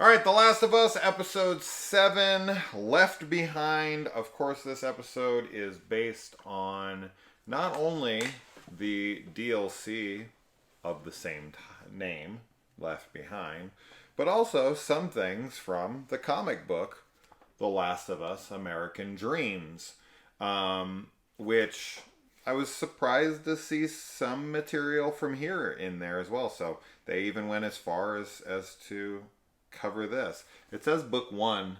All right, The Last of Us, episode 7, Left Behind. Of course, this episode is based on not only the DLC of the same name, Left Behind, but also some things from the comic book, The Last of Us, American Dreams, which I was surprised to see some material from here in there as well. So they even went as far as to cover this. It says book 1,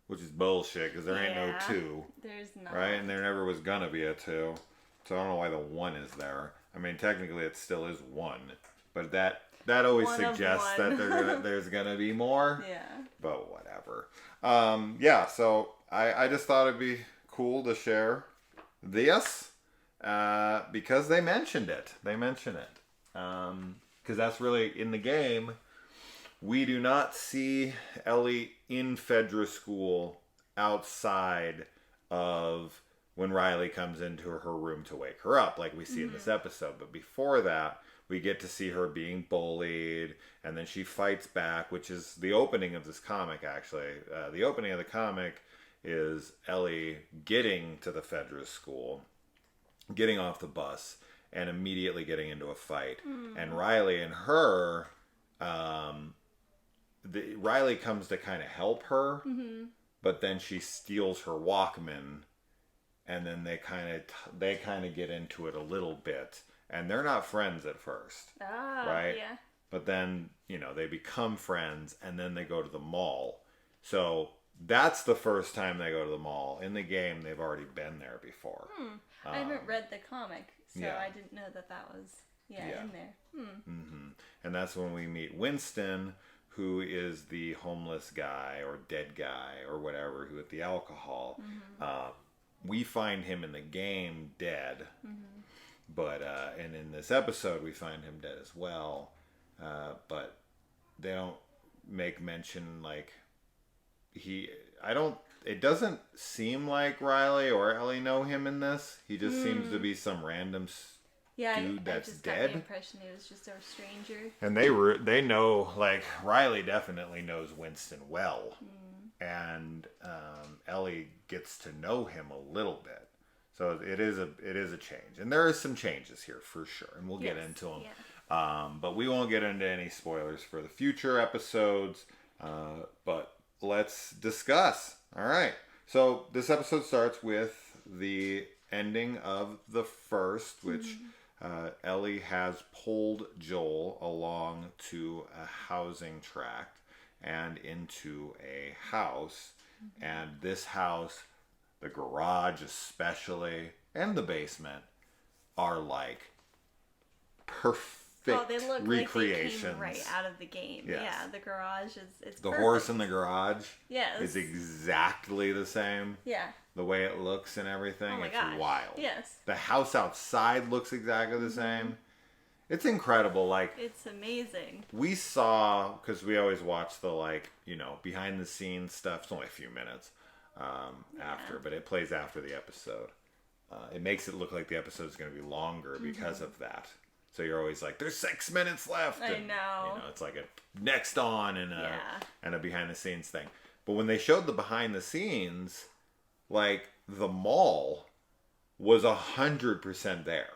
which is bullshit because there ain't no 2. There's not. Right? And there never was gonna be a 2. So I don't know why the 1 is there. I mean, technically it still is 1. But that always One suggests that there's gonna be more. Yeah. But whatever. So I just thought it'd be cool to share this because they mentioned it. Because that's really in the game. We do not see Ellie in Fedra school outside of when Riley comes into her room to wake her up, like we see in this episode. But before that, we get to see her being bullied, and then she fights back, which is the opening of this comic, actually. The opening of the comic is Ellie getting to the Fedra school, getting off the bus, and immediately getting into a fight. And Riley and her... Riley comes to kind of help her, but then she steals her Walkman, and then they kind of get into it a little bit, and they're not friends at first, right? Yeah. But then they become friends, and then they go to the mall. So that's the first time they go to the mall. In the game, they've already been there before. I haven't read the comic, so yeah. I didn't know that was in there. And that's when we meet Winston, who is the homeless guy or dead guy or whatever, who with the alcohol. We find him in the game dead, but and in this episode we find him dead as well. But they don't make mention it doesn't seem like Riley or Ellie know him in this. He just seems to be some random dude that's I just dead. got the impression he was just a stranger. And they know, Riley definitely knows Winston well, and Ellie gets to know him a little bit. So it is a change, and there is some changes here for sure, and we'll get into them. Yeah. But we won't get into any spoilers for the future episodes. But let's discuss. All right. So this episode starts with the ending of the first, which. Ellie has pulled Joel along to a housing tract and into a house. And this house, the garage especially, and the basement are perfect they look recreations. like they came right out of the game. Yes. Yeah, the garage it's the perfect. horse in the garage Yes. is exactly the same. Yeah. The way it looks and everything, Oh my it's gosh. wild. Yes. The house outside looks exactly the same. It's incredible. It's amazing. We saw, because we always watch the behind the scenes stuff. It's only a few minutes after, but it plays after the episode. It makes it look like the episode is going to be longer because of that. So you're always like, there's 6 minutes left. I know. It's like a next on and a behind the scenes thing. But when they showed the behind the scenes, the mall was 100% there.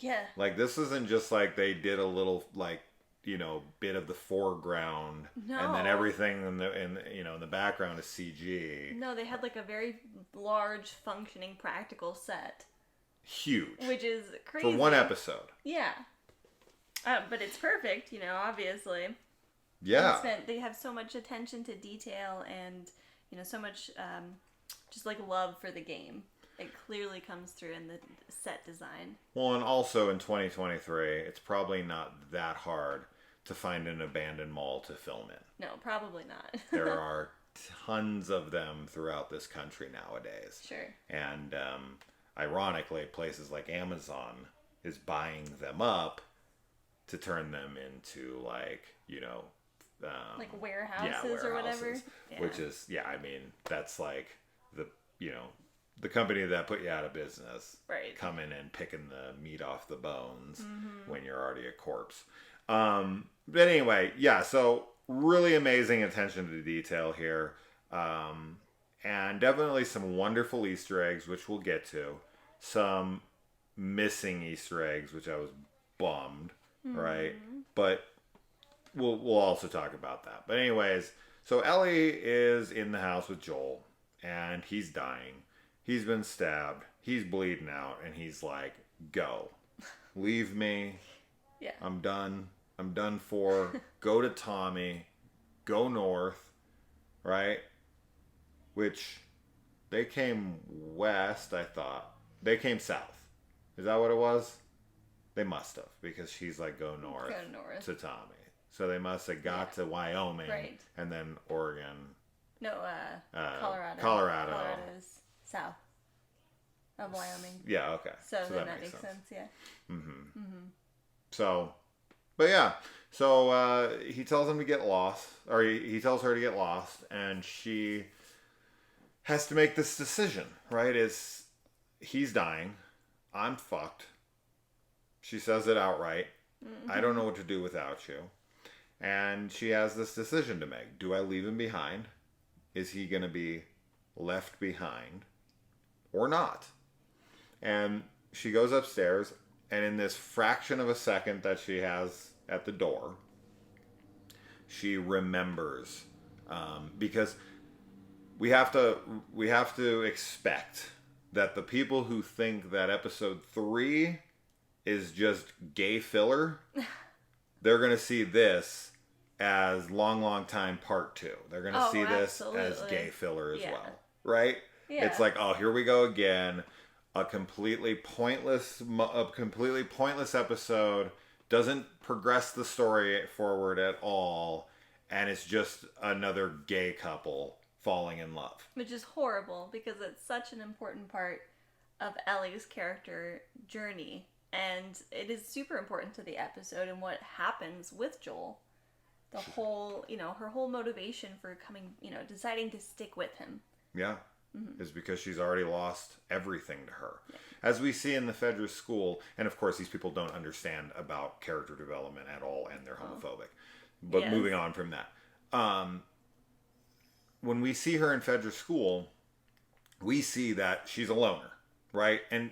Yeah. This isn't just they did a little bit of the foreground, and then everything in the background is CG. No, they had a very large functioning practical set. Huge. Which is crazy. For one episode. Yeah. But it's perfect, obviously. Yeah. They have so much attention to detail and, so much just love for the game. It clearly comes through in the set design. Well, and also in 2023, it's probably not that hard to find an abandoned mall to film in. No, probably not. There are tons of them throughout this country nowadays. Sure. And ironically, places like Amazon is buying them up to turn them into warehouses or whatever. Yeah. Which is that's the company that put you out of business, right? Coming and picking the meat off the bones when you're already a corpse. But anyway, yeah. So really amazing attention to detail here. And definitely some wonderful Easter eggs, which we'll get to. Some missing Easter eggs, which I was bummed, right? But we'll also talk about that. But anyways, so Ellie is in the house with Joel, and he's dying. He's been stabbed. He's bleeding out, and he's like, "Go, leave me. Yeah. I'm done. I'm done for. Go to Tommy. Go north." Right? Which they came west, I thought. They came south. Is that what it was? They must have, because she's like, go north to Tommy. So they must have got to Wyoming, right, and then Oregon. No, Colorado. Colorado's south of Wyoming. Yeah, okay. So then that makes sense, yeah. So, but yeah. So he tells him to get lost, or he tells her to get lost, and she has to make this decision, right? He's dying. I'm fucked. She says it outright. I don't know what to do without you. And she has this decision to make. Do I leave him behind? Is he going to be left behind or not? And she goes upstairs, and in this fraction of a second that she has at the door, she remembers, because we have to expect that the people who think that episode 3 is just gay filler, they're going to see this as long time part 2. They're going to see this as gay filler as well, right? Yeah. It's like, oh, here we go again, a completely pointless episode, doesn't progress the story forward at all, and it's just another gay couple falling in love. Which is horrible, because it's such an important part of Ellie's character journey, and it is super important to the episode and what happens with Joel. The whole, her whole motivation for deciding to stick with him. Yeah. Is because she's already lost everything to her. Yeah. As we see in the Fedra school, and of course these people don't understand about character development at all, and they're homophobic. But moving on from that. When we see her in Fedra school, we see that she's a loner, right? And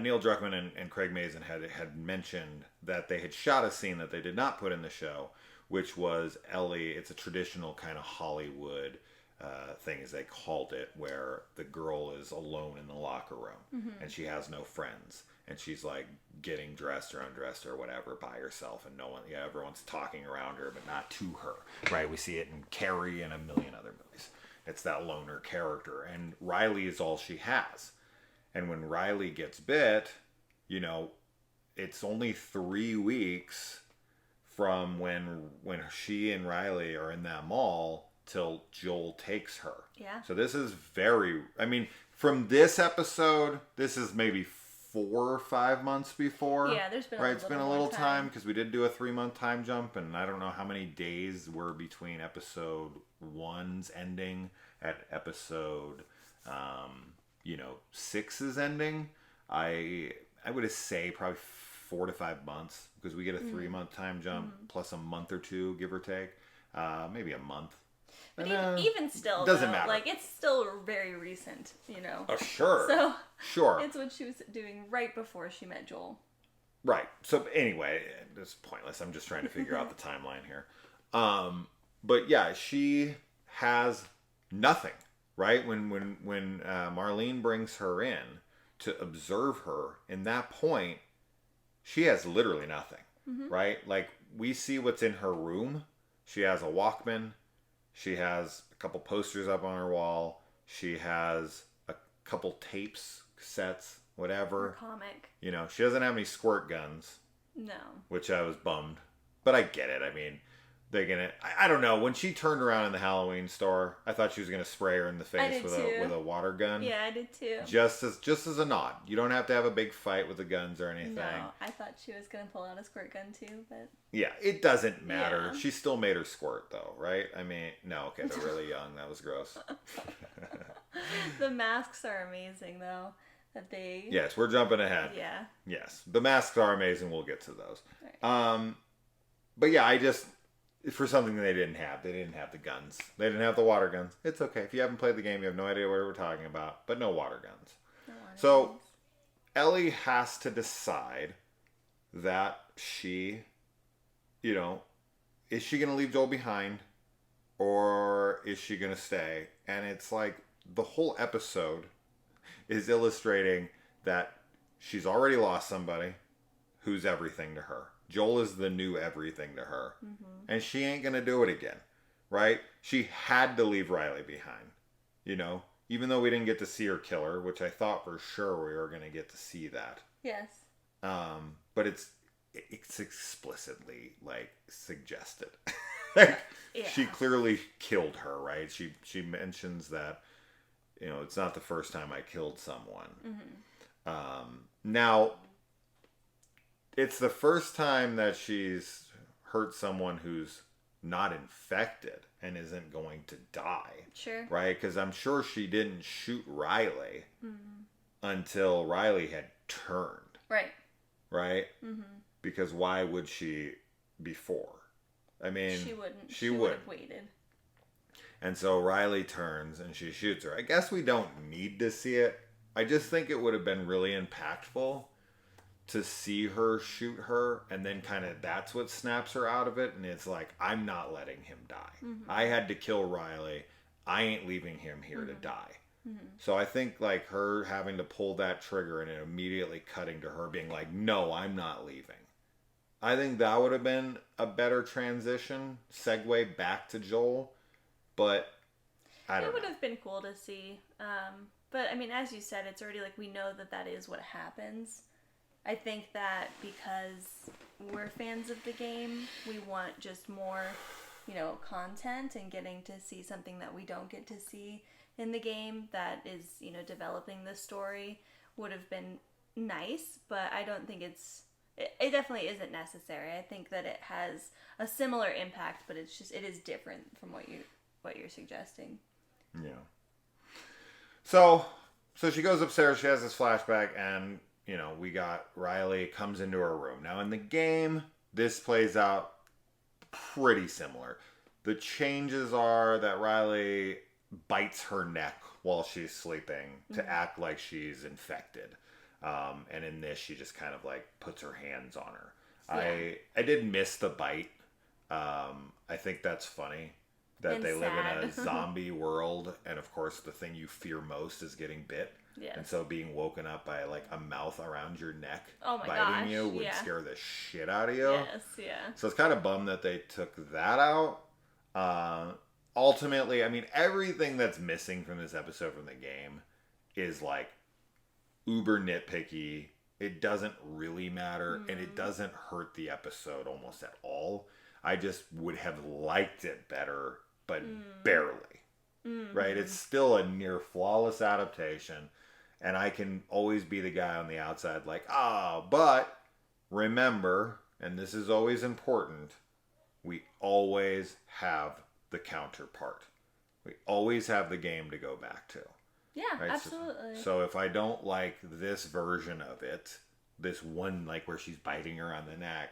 Neil Druckmann and Craig Mazin had mentioned that they had shot a scene that they did not put in the show, which was Ellie. It's a traditional kind of Hollywood thing, as they called it, where the girl is alone in the locker room and she has no friends, and she's like getting dressed or undressed or whatever by herself, and everyone's talking around her, but not to her, right? We see it in Carrie and a million other movies. It's that loner character, and Riley is all she has. And when Riley gets bit, it's only 3 weeks from when she and Riley are in that mall till Joel takes her. Yeah. So this is from this episode, this is maybe 4 or 5 months before. Yeah, there's been it's been a little time, because we did do a 3-month time jump, and I don't know how many days were between episode 1's ending at episode 6's ending. I would say probably 4 to 5 months, because we get a 3-month time jump plus a month or 2, give or take, maybe a month. But even still, doesn't matter. Like, it's still very recent, Oh, sure. So sure, it's what she was doing right before she met Joel. Right. So anyway, it's pointless. I'm just trying to figure out the timeline here. But yeah, she has nothing. Right? When Marlene brings her in to observe her, in that point, she has literally nothing. Right? Like, we see what's in her room. She has a Walkman. She has a couple posters up on her wall. She has a couple tapes, cassettes, whatever. A comic. She doesn't have any squirt guns. No. Which I was bummed. But I get it. I mean, I don't know. When she turned around in the Halloween store, I thought she was gonna spray her in the face with a water gun. Yeah, I did too. Just as a nod. You don't have to have a big fight with the guns or anything. No, I thought she was gonna pull out a squirt gun too, but yeah, it doesn't matter. Yeah. She still made her squirt though, right? I mean, no, okay, they're really young. That was gross. The masks are amazing though. Yes, we're jumping ahead. Yeah. Yes, the masks are amazing. We'll get to those. Right. But yeah, for something they didn't have. They didn't have the guns. They didn't have the water guns. It's okay. If you haven't played the game, you have no idea what we're talking about. But no water guns. No water So guns. Ellie has to decide that she, is she going to leave Joel behind or is she going to stay? And it's like the whole episode is illustrating that she's already lost somebody who's everything to her. Joel is the new everything to her. Mm-hmm. And she ain't going to do it again, right? She had to leave Riley behind, even though we didn't get to see her kill her, which I thought for sure we were going to get to see that. Yes. But it's explicitly suggested. Yeah. She clearly killed her, right? She mentions that, it's not the first time I killed someone. Mm-hmm. Now, it's the first time that she's hurt someone who's not infected and isn't going to die. Sure. Right? Because I'm sure she didn't shoot Riley until Riley had turned. Right. Right? Mm-hmm. Because why would she before? I mean, she wouldn't. She would have waited. And so Riley turns and she shoots her. I guess we don't need to see it. I just think it would have been really impactful to see her shoot her, and then kind of that's what snaps her out of it. And it's like, I'm not letting him die. Mm-hmm. I had to kill Riley. I ain't leaving him here to die. Mm-hmm. So I think her having to pull that trigger and it immediately cutting to her being like, no, I'm not leaving. I think that would have been a better transition, segue back to Joel. But I don't know. It would have been cool to see. But I mean, as you said, it's already we know that is what happens. I think that because we're fans of the game, we want just more, content and getting to see something that we don't get to see in the game that is, developing the story would have been nice, but I don't think it definitely isn't necessary. I think that it has a similar impact, but it is different from what you're suggesting. Yeah. So she goes upstairs, she has this flashback, and we got Riley comes into her room. Now in the game, this plays out pretty similar. The changes are that Riley bites her neck while she's sleeping to act like she's infected. And in this, she just kind of puts her hands on her. Yeah. I did miss the bite. I think that's funny that and they sad. Live in a zombie world. And of course, the thing you fear most is getting bit. Yes. And so being woken up by a mouth around your neck biting you would scare the shit out of you. Yes, yeah. So it's kind of bummed that they took that out. Ultimately, I mean, everything that's missing from this episode from the game is uber nitpicky. It doesn't really matter, and it doesn't hurt the episode almost at all. I just would have liked it better, but barely. Mm-hmm. Right? It's still a near flawless adaptation. And I can always be the guy on the outside but remember, and this is always important, we always have the counterpart. We always have the game to go back to. Yeah, right? Absolutely. So if I don't like this version of it, this one where she's biting her on the neck,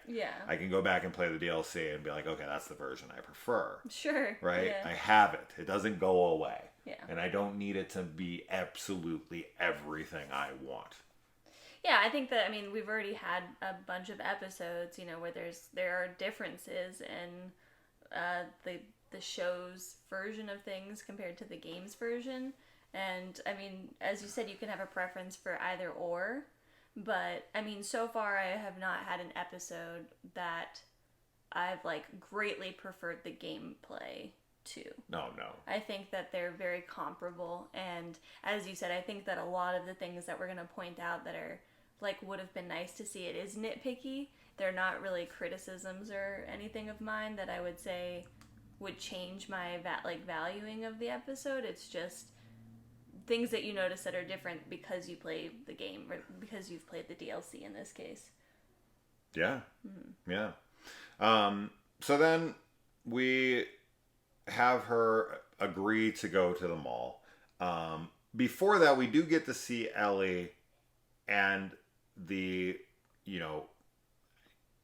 I can go back and play the DLC and be like, okay, that's the version I prefer. Sure. Right? Yeah. I have it. It doesn't go away. Yeah. And I don't need it to be absolutely everything I want. Yeah, I think that, we've already had a bunch of episodes, where there are differences in the show's version of things compared to the game's version. And, as you said, you can have a preference for either or. But, so far I have not had an episode that I've, greatly preferred the gameplay to. No. I think that they're very comparable. And, as you said, I think that a lot of the things that we're going to point out that are, would have been nice to see, it is nitpicky. They're not really criticisms or anything of mine that I would say would change my, valuing of the episode. It's just things that you notice that are different because you play the game or because you've played the DLC in this case. Yeah. Mm-hmm. Yeah. So then we have her agree to go to the mall. Before that, we do get to see Ellie and the,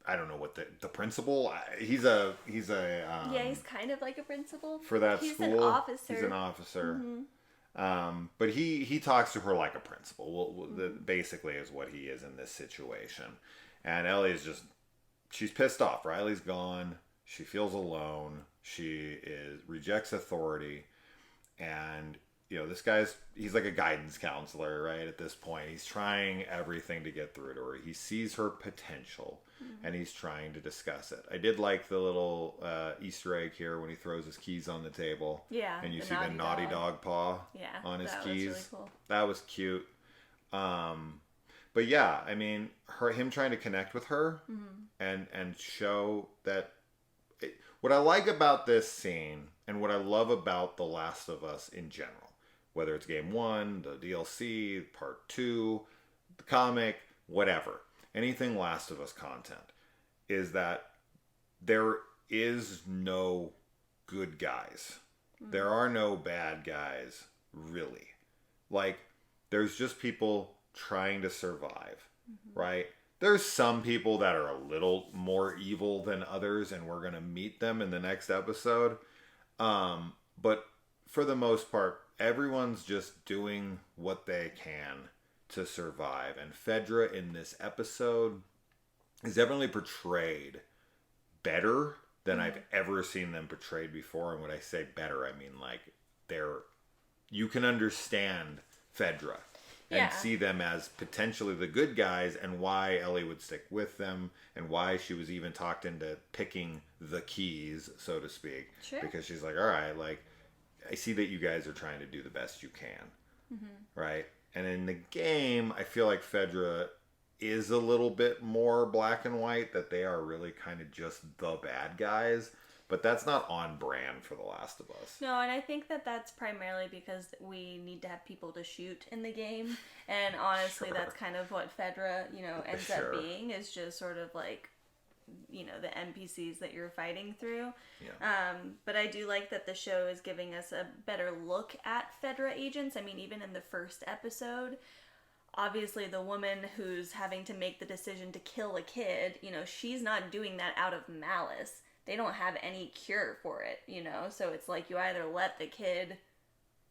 I don't know what the principal. He's a Yeah, he's kind of like a principal. for that He's school. An officer. He's an officer. But he talks to her like a principal. Basically, is what he is in this situation. And Ellie is she's pissed off. Riley's gone. She feels alone. She rejects authority, and this he's like a guidance counselor, right? At this point, he's trying everything to get through to her. He sees her potential, and he's trying to discuss it. I did like the little Easter egg here when he throws his keys on the table. Yeah, and you see the naughty dog paw on his keys. Was really cool. That was cute. But yeah, I mean, him trying to connect with her and show that. What I like about this scene and what I love about The Last of Us in general, whether it's Game 1, the DLC, Part 2, the comic, whatever, anything Last of Us content, is that there is no good guys. There are no bad guys, really. Like, there's just people trying to survive, right? There's some people that are a little more evil than others, and we're going to meet them in the next episode. But for the most part, everyone's just doing what they can to survive. And Fedra in this episode is definitely portrayed better than I've ever seen them portrayed before. And when I say better, I mean like you can understand Fedra. And see them as potentially the good guys, and why Ellie would stick with them, and why she was even talked into picking the keys, so to speak. Sure. Because she's like, all right, like, I see that you guys are trying to do the best you can. Right? And in the game, I feel like Fedra is a little bit more black and white, that they are really kind of just the bad guys. But that's not on brand for The Last of Us. No, and I think that that's primarily because we need to have people to shoot in the game. And honestly, that's kind of what Fedra, ends up being, is just sort of like, the NPCs that you're fighting through. Yeah. But I do like that the show is giving us a better look at Fedra agents. I mean, even in the first episode, obviously the woman who's having to make the decision to kill a kid, she's not doing that out of malice. They don't have any cure for it, so it's like you either let the kid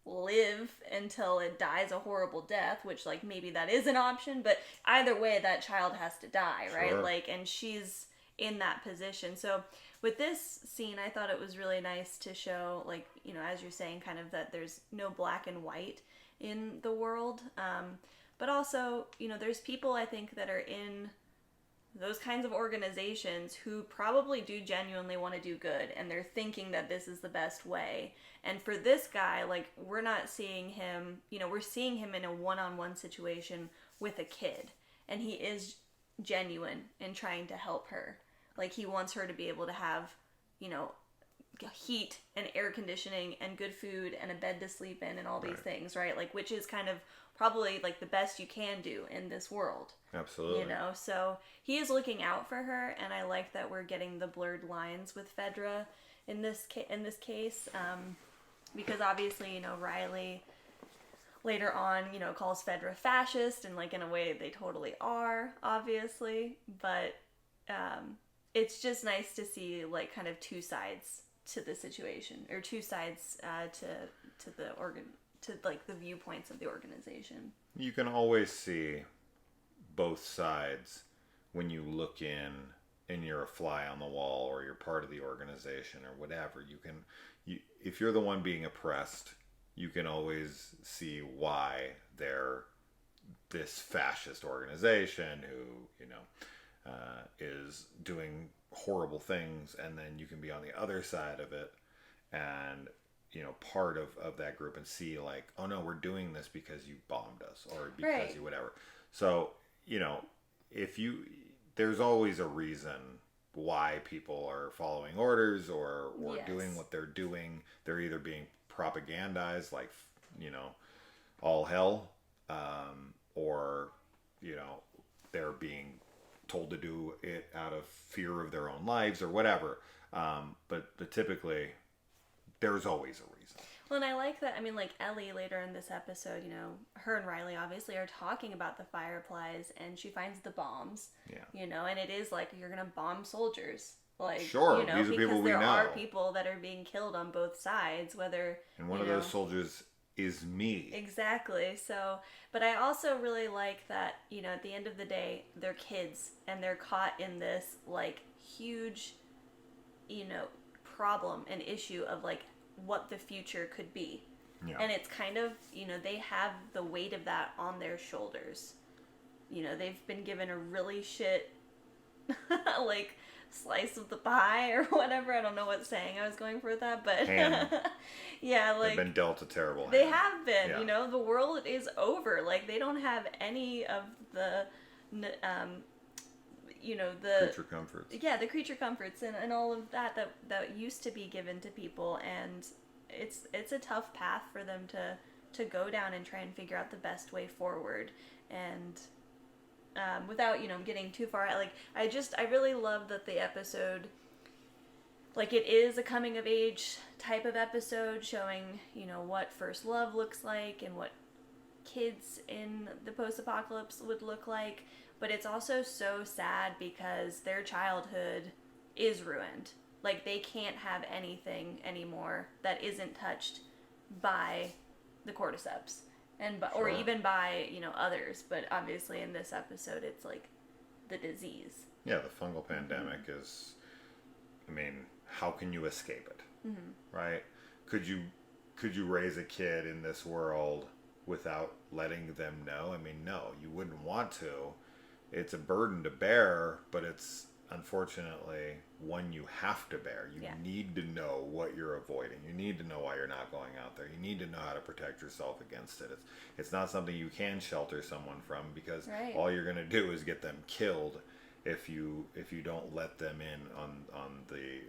live until it dies a horrible death, which like maybe that is an option, but either way that child has to die, right? Sure. Like, and she's in that position. So with this scene, I thought it was really nice to show, like, as you're saying, kind of that there's no black and white in the world, but also, there's people I think that are in those kinds of organizations who probably do genuinely want to do good, and they're thinking that this is the best way. And for this guy, like, we're not seeing him, we're seeing him in a one-on-one situation with a kid, and he is genuine in trying to help her. Like, he wants her to be able to have, heat and air conditioning and good food and a bed to sleep in and all these things, right? Like, which is kind of probably like the best you can do in this world. Absolutely. So he is looking out for her, and I like that we're getting the blurred lines with Fedra in this case, because obviously, Riley later on, calls Fedra fascist, and like in a way they totally are, obviously, but it's just nice to see like kind of two sides to the situation, or two sides to the to like the viewpoints of the organization. You can always see both sides when you look in and you're a fly on the wall, or you're part of the organization or whatever. If you're the one being oppressed, you can always see why they're this fascist organization who, is doing horrible things, and then you can be on the other side of it and part of that group, and see like, oh no, we're doing this because you bombed us, or because you whatever. So there's always a reason why people are following orders or doing what they're doing. They're either being propagandized, like all hell, or they're being told to do it out of fear of their own lives or whatever. But typically, there's always a reason. Well, and I like that. I mean, like Ellie later in this episode, you know, her and Riley obviously are talking about the fireflies, and she finds the bombs. Yeah. You know, and it is like you're gonna bomb soldiers. Like, Sure, you know, these are because people we there know. are people that are being killed on both sides, whether And one you of know, those soldiers is me. exactly. So, but I also really like that, you know, at the end of the day, they're kids and they're caught in this like huge, you know, problem and issue of like what the future could be. Yeah. And it's kind of, you know, they have the weight of that on their shoulders. You know, they've been given a really shit like slice of the pie or whatever. I don't know what saying I was going for with that, but Hand. yeah, like They've been dealt a terrible hand. they have been. Yeah. You know, the world is over. Like they don't have any of the, you know, the Creature comforts. yeah, the creature comforts and all of that that used to be given to people, and it's a tough path for them to go down and try and figure out the best way forward, and without, you know, getting too far out. Like I really love that the episode, like it is a coming of age type of episode showing, you know, what first love looks like and what kids in the post-apocalypse would look like, but it's also so sad because their childhood is ruined. Like they can't have anything anymore that isn't touched by the cordyceps and or Sure. even by, you know, others, but obviously in this episode it's like the disease. Yeah, the fungal pandemic is, I mean, how can you escape it? Mm-hmm. Right? Could you raise a kid in this world without letting them know? I mean, no, you wouldn't want to. It's a burden to bear, but it's unfortunately one you have to bear. You Yeah. need to know what you're avoiding. You need to know why you're not going out there. You need to know how to protect yourself against it. It's not something you can shelter someone from, because Right. all you're going to do is get them killed if you don't let them in on the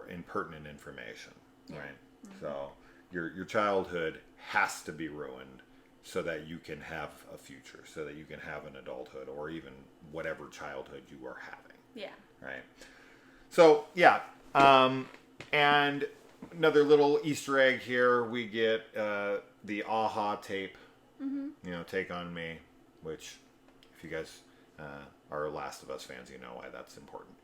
impertinent information, Yeah. right? So your childhood has to be ruined so that you can have a future, so that you can have an adulthood, or even whatever childhood you are having, Yeah. right? So yeah, and another little Easter egg here, we get the AHA tape, you know, Take On Me, which if you guys are Last of Us fans, you know why that's important.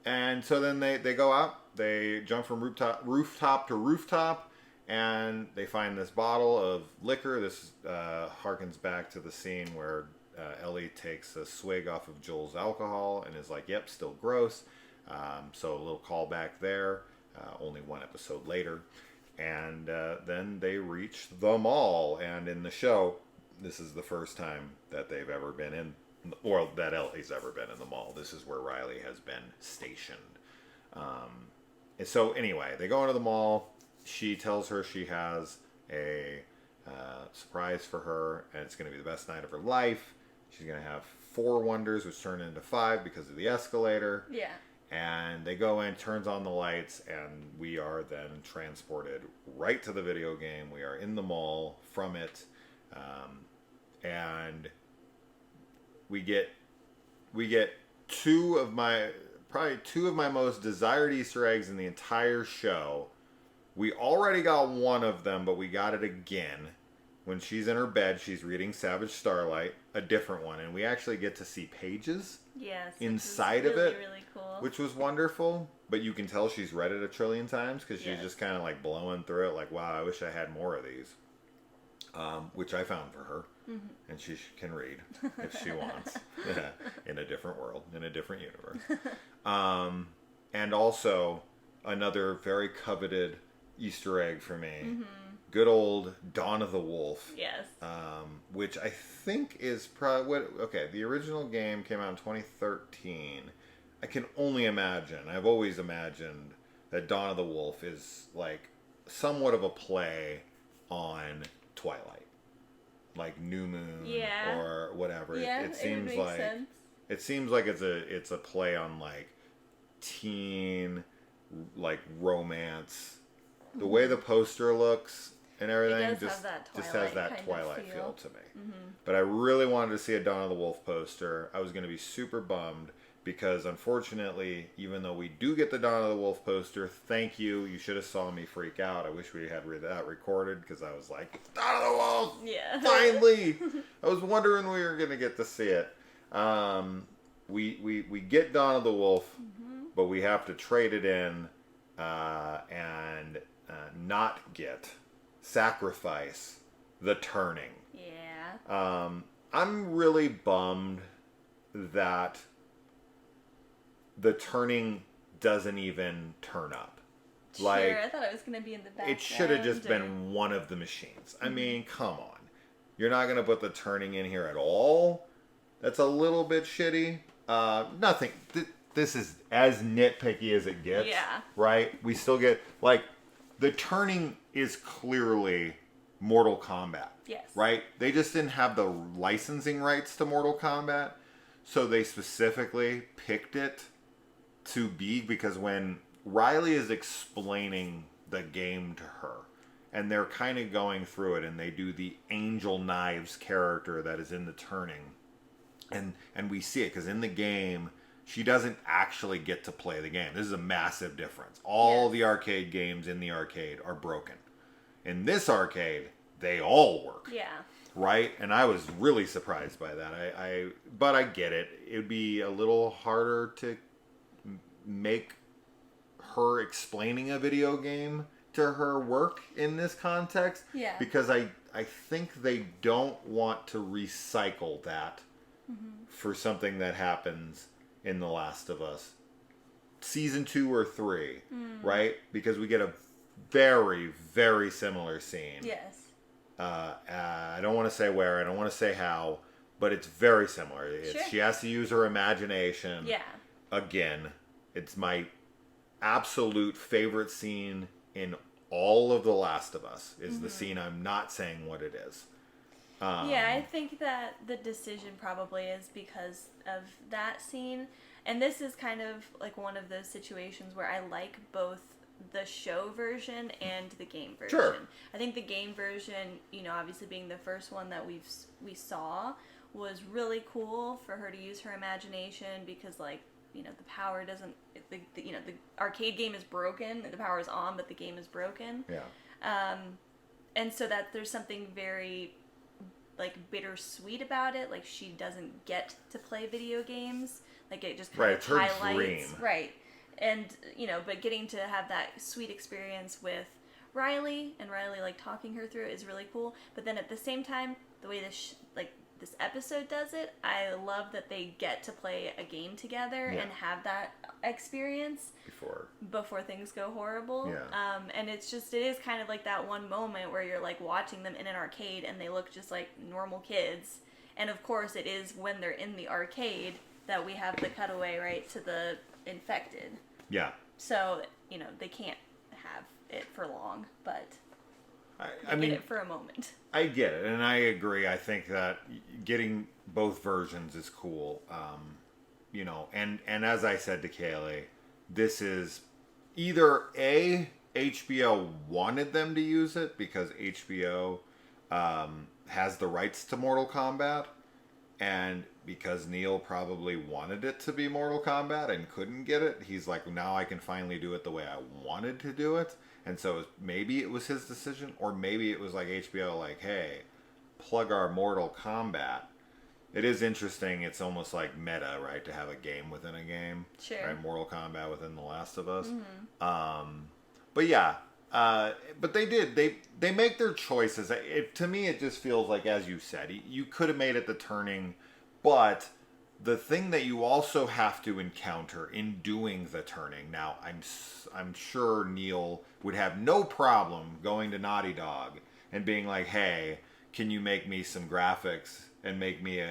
And so then they go out, they jump from rooftop to rooftop, and they find this bottle of liquor. This harkens back to the scene where Ellie takes a swig off of Joel's alcohol and is like, yep, still gross. So a little callback there, only one episode later. And then they reach the mall, and in the show, this is the first time that they've ever been in, or that Ellie's ever been in the mall. This is where Riley has been stationed. And so anyway, they go into the mall. She tells her she has a surprise for her, and it's going to be the best night of her life. She's going to have 4 wonders, which turn into 5 because of the escalator. Yeah. And they go in, turns on the lights, and we are then transported right to the video game. We are in the mall from it, and we get two of my most desired Easter eggs in the entire show. We already got one of them, but we got it again. When she's in her bed, she's reading Savage Starlight, a different one, and we actually get to see pages Yes. inside which of is really, it, really cool. which was wonderful. But you can tell she's read it a trillion times because she's Yes. just kind of like blowing through it, like, wow, I wish I had more of these. Which I found for her, and she can read if she wants, in a different world, in a different universe. And also another very coveted Easter egg for me. Good old Dawn of the Wolf. Yes. Which I think is probably the original game came out in 2013. I can only imagine. I've always imagined that Dawn of the Wolf is like somewhat of a play on Twilight, like New Moon, Yeah. or whatever. Yeah, It seems would make like sense. it seems like it's a play on like teen, like romance. The way the poster looks and everything does just have that has Twilight that kind of Twilight feel feel. to me. But I really wanted to see a Dawn of the Wolf poster. I was going to be super bummed because unfortunately, even though we do get the Dawn of the Wolf poster, thank you. You should have saw me freak out. I wish we had that recorded because I was like, Dawn of the Wolf! Yeah. Finally! I was wondering we were going to get to see it. We get Dawn of the Wolf, but we have to trade it in and not sacrifice the turning. Yeah. I'm really bummed that the turning doesn't even turn up. Sure, I thought it was going to be in the background. It should have just been one of the machines. I mean, come on. You're not going to put the turning in here at all? That's a little bit shitty. Nothing. This is as nitpicky as it gets. Yeah. Right? We still get, like, the turning is clearly Mortal Kombat. Yes. Right? They just didn't have the licensing rights to Mortal Kombat. So they specifically picked it to be, because when Riley is explaining the game to her, and they're kind of going through it, and they do the Angel Knives character that is in the turning, and we see it, because in the game, she doesn't actually get to play the game. This is a massive difference. All the arcade games in the arcade are broken. In this arcade, they all work. Yeah. Right? And I was really surprised by that. But I get it. It would be a little harder to make her explaining a video game to her work in this context. Yeah. Because I think they don't want to recycle that for something that happens in The Last of Us. Season 2 or 3, right? Because we get a very, very similar scene. Yes. I don't want to say where, I don't want to say how, but it's very similar. Sure. She has to use her imagination. Yeah. Again, it's my absolute favorite scene in all of The Last of Us, is the scene I'm not saying what it is. Yeah, I think that the decision probably is because of that scene. And this is kind of like one of those situations where I like both the show version and the game version. Sure. I think the game version, you know, obviously being the first one that we saw, was really cool for her to use her imagination, because, like, you know, the power doesn't, you know, the arcade game is broken, the power is on, but the game is broken. Yeah. And so that there's something very, like, bittersweet about it. Like, she doesn't get to play video games. Like, it just kind of highlights. It's her dream. Right. And, you know, but getting to have that sweet experience with Riley, and Riley, like, talking her through it is really cool. But then at the same time, the way this episode does it, I love that they get to play a game together and have that experience before things go horrible. Yeah. And it is kind of like that one moment where you're, like, watching them in an arcade and they look just like normal kids. And of course it is when they're in the arcade that we have the cutaway right to the infected. Yeah. So, you know, they can't have it for long, but I mean, get it for a moment. I get it, and I agree. I think that getting both versions is cool. You know, and as I said to Kaylee, this is either HBO wanted them to use it because HBO has the rights to Mortal Kombat, and because Neil probably wanted it to be Mortal Kombat and couldn't get it, he's like, now I can finally do it the way I wanted to do it. And so maybe it was his decision, or maybe it was like HBO, like, hey, plug our Mortal Kombat. It is interesting. It's almost like meta, right, to have a game within a game. Sure. Right? Mortal Kombat within The Last of Us. But yeah, but they did. They make their choices. To me, it just feels like, as you said, you could have made it the turning, but the thing that you also have to encounter in doing the turning. Now, I'm sure Neil would have no problem going to Naughty Dog and being like, hey, can you make me some graphics and make me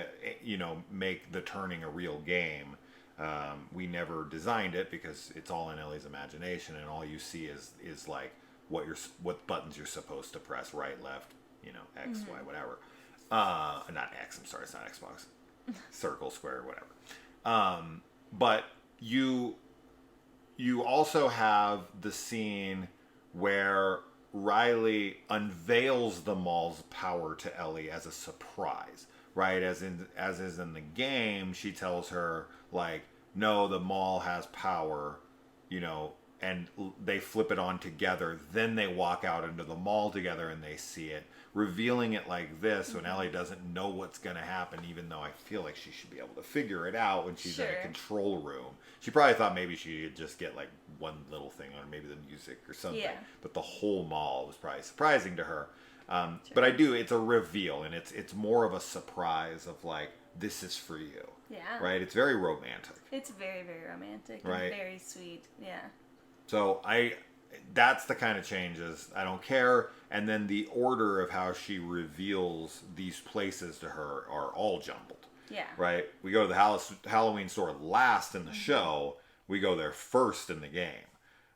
make the turning a real game? We never designed it because it's all in Ellie's imagination, and all you see is like what buttons you're supposed to press, right, left, X, Y, whatever. Not X, I'm sorry, it's not Xbox. Circle, square, whatever. But you also have the scene where Riley unveils the mall's power to Ellie as a surprise, right? As is in the game, she tells her, like, no, the mall has power, you know, and they flip it on together. Then they walk out into the mall together and they see it. Revealing it like this when Ellie doesn't know what's going to happen, even though I feel like she should be able to figure it out when she's in a control room. She probably thought maybe she'd just get like one little thing on maybe the music or something. Yeah. But the whole mall was probably surprising to her. But it's a reveal, and it's more of a surprise of like, this is for you. Yeah. Right? It's very romantic. It's very, very romantic. Right? And very sweet. Yeah. So that's the kind of changes. I don't care. And then the order of how she reveals these places to her are all jumbled. Yeah. Right? We go to the Halloween store last in the show. We go there first in the game.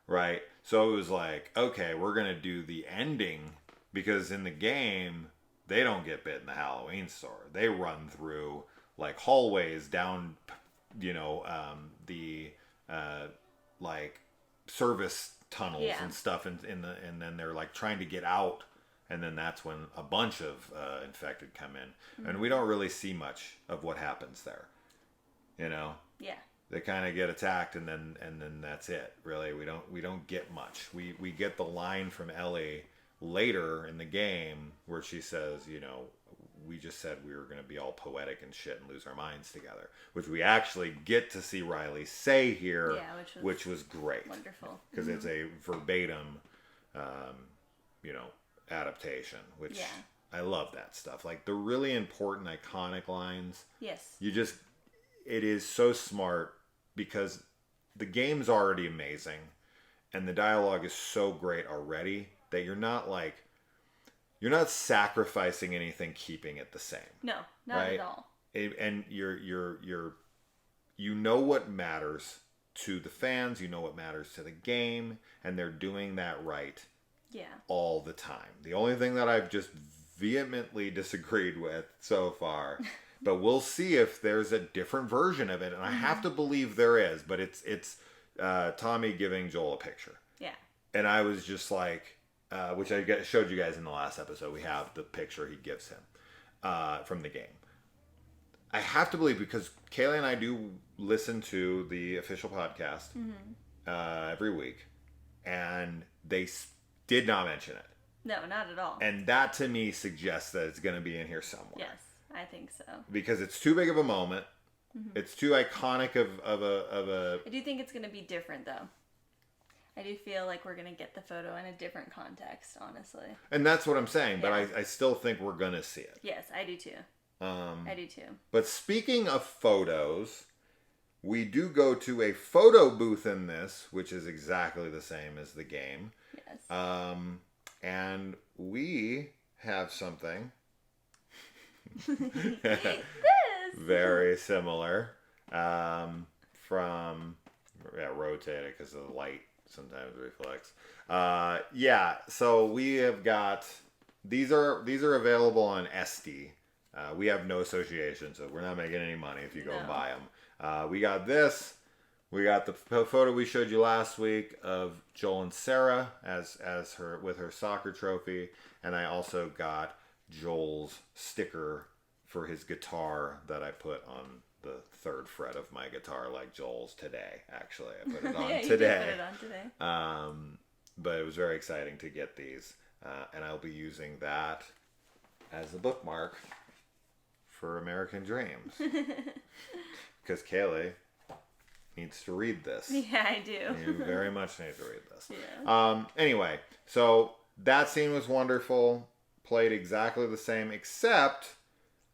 Right? So it was like, okay, we're going to do the ending, because in the game, they don't get bit in the Halloween store. They run through like hallways down, you know, like service tunnels and stuff, and then they're like trying to get out, and then that's when a bunch of infected come in, and we don't really see much of what happens there, you know. Yeah. They kind of get attacked, and then that's it. Really, we don't get much. We get the line from Ellie later in the game where she says, you know, we just said we were going to be all poetic and shit and lose our minds together, which we actually get to see Riley say here, which was great. Wonderful. Because it's a verbatim, you know, adaptation, which I love that stuff. Like the really important iconic lines. Yes. It is so smart because the game's already amazing and the dialogue is so great already that you're not sacrificing anything keeping it the same. No, not at all. And you know what matters to the fans, you know what matters to the game, and they're doing that right. Yeah. All the time. The only thing that I've just vehemently disagreed with so far, but we'll see if there's a different version of it, and I have to believe there is, but it's Tommy giving Joel a picture. Yeah. And I was just like, which I showed you guys in the last episode. We have the picture he gives him from the game. I have to believe, because Kaylee and I do listen to the official podcast every week, and they did not mention it. No, not at all. And that to me suggests that it's going to be in here somewhere. Yes, I think so. Because it's too big of a moment. It's too iconic of a... I do think it's going to be different, though. I do feel like we're going to get the photo in a different context, honestly. And that's what I'm saying, but I still think we're going to see it. Yes, I do too. I do too. But speaking of photos, we do go to a photo booth in this, which is exactly the same as the game. Yes. And we have something very similar from... Yeah, rotate it because the light sometimes reflects. So we have got... These are available on SD. We have no association, so we're not making any money if you go and buy them. We got this. We got the photo we showed you last week of Joel and Sarah as her with her soccer trophy, and I also got Joel's sticker for his guitar that I put on the third fret of my guitar, like Joel's today. Actually, I put it on today. You did put it on today. But it was very exciting to get these, and I'll be using that as a bookmark for American Dreams. Because Kaylee needs to read this. Yeah, I do. You very much need to read this. Yeah. Anyway, so that scene was wonderful. Played exactly the same, except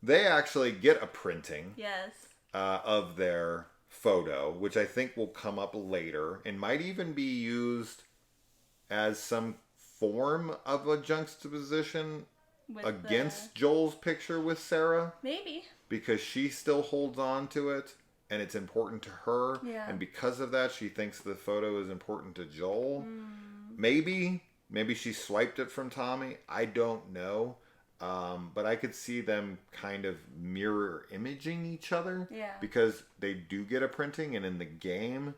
they actually get a printing. Yes. Of their photo, which I think will come up later and might even be used as some form of a juxtaposition against Joel's picture with Sarah. Maybe. Because she still holds on to it and it's important to her. Yeah. And because of that, she thinks the photo is important to Joel. Maybe she swiped it from Tommy. I don't know. But I could see them kind of mirror imaging each other. Yeah. Because they do get a printing, and in the game,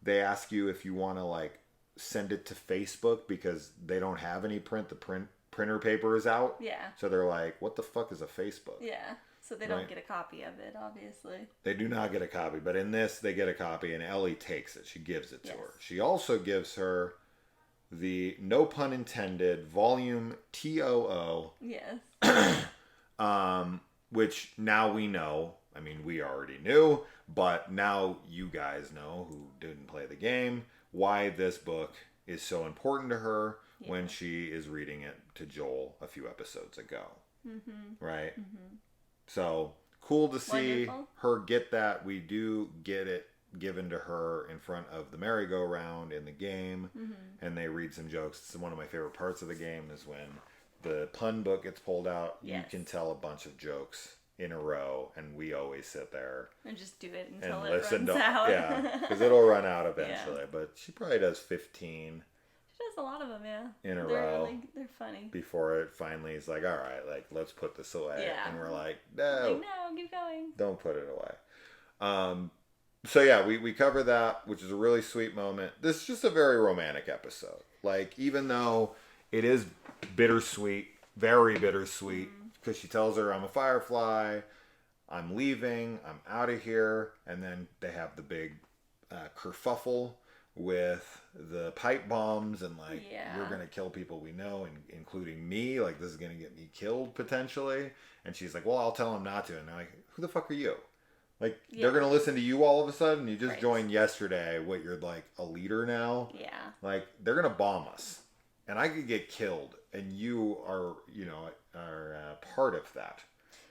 they ask you if you want to like send it to Facebook because they don't have any print. The printer paper is out. Yeah. So they're like, "What the fuck is a Facebook?" Yeah. So they don't get a copy of it, obviously. They do not get a copy, but in this, they get a copy, and Ellie takes it. She gives it to her. She also gives her the, no pun intended, volume TOO. Yes. Which now we know. I mean, we already knew, but now you guys know, who didn't play the game, why this book is so important to her when she is reading it to Joel a few episodes ago. Mm-hmm. Right? Mm-hmm. So, cool to see her get that. We do get it given to her in front of the merry-go-round in the game, and they read some jokes. It's one of my favorite parts of the game is when the pun book gets pulled out. You can tell a bunch of jokes in a row, and we always sit there and just do it until and it runs out. Yeah, because it'll run out eventually. But she probably does 15. She does a lot of them, in a row. They're funny. Before it finally is like, all right, like, let's put this away. Yeah. And we're like, no, keep going. Don't put it away. So yeah, we cover that, which is a really sweet moment. This is just a very romantic episode. Like, even though it is bittersweet, very bittersweet, because she tells her, I'm a firefly, I'm leaving, I'm out of here, and then they have the big kerfuffle with the pipe bombs, and like, we're gonna kill people we know, including me, like, this is gonna get me killed potentially. And she's like, well, I'll tell them not to. And they're like, who the fuck are you? Like, they're gonna listen to you all of a sudden? You just joined yesterday, what, you're like a leader now? Yeah. Like, they're gonna bomb us, and I could get killed, and you are, part of that.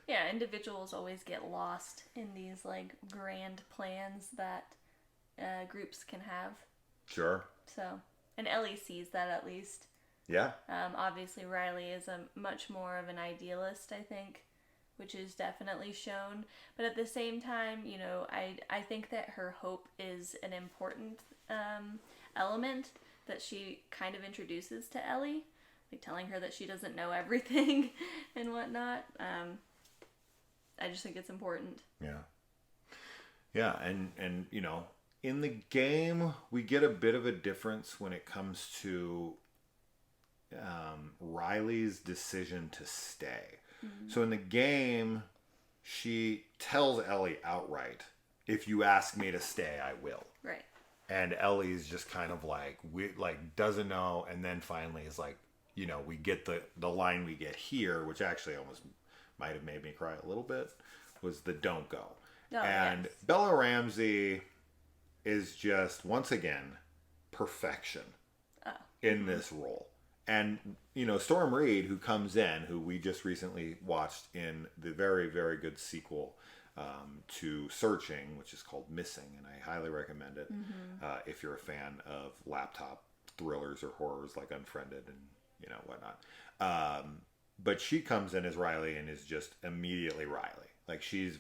Yeah, individuals always get lost in these, like, grand plans that groups can have. Sure. So, and Ellie sees that, at least. Yeah. Obviously, Riley is a much more of an idealist, I think, which is definitely shown. But at the same time, I think that her hope is an important element that she kind of introduces to Ellie, like telling her that she doesn't know everything and whatnot. I just think it's important. Yeah. Yeah, and in the game, we get a bit of a difference when it comes to Riley's decision to stay. Mm-hmm. So in the game, she tells Ellie outright, if you ask me to stay, I will. Right. And Ellie's just kind of like, doesn't know, and then finally is like, we get the line we get here, which actually almost might have made me cry a little bit, was the don't go. Oh, and yes. Bella Ramsey is just, once again, perfection in this role. And, Storm Reed, who comes in, who we just recently watched in the very, very good sequel to Searching, which is called Missing, and I highly recommend it if you're a fan of laptop thrillers or horrors like Unfriended and, whatnot. But she comes in as Riley and is just immediately Riley. Like, she's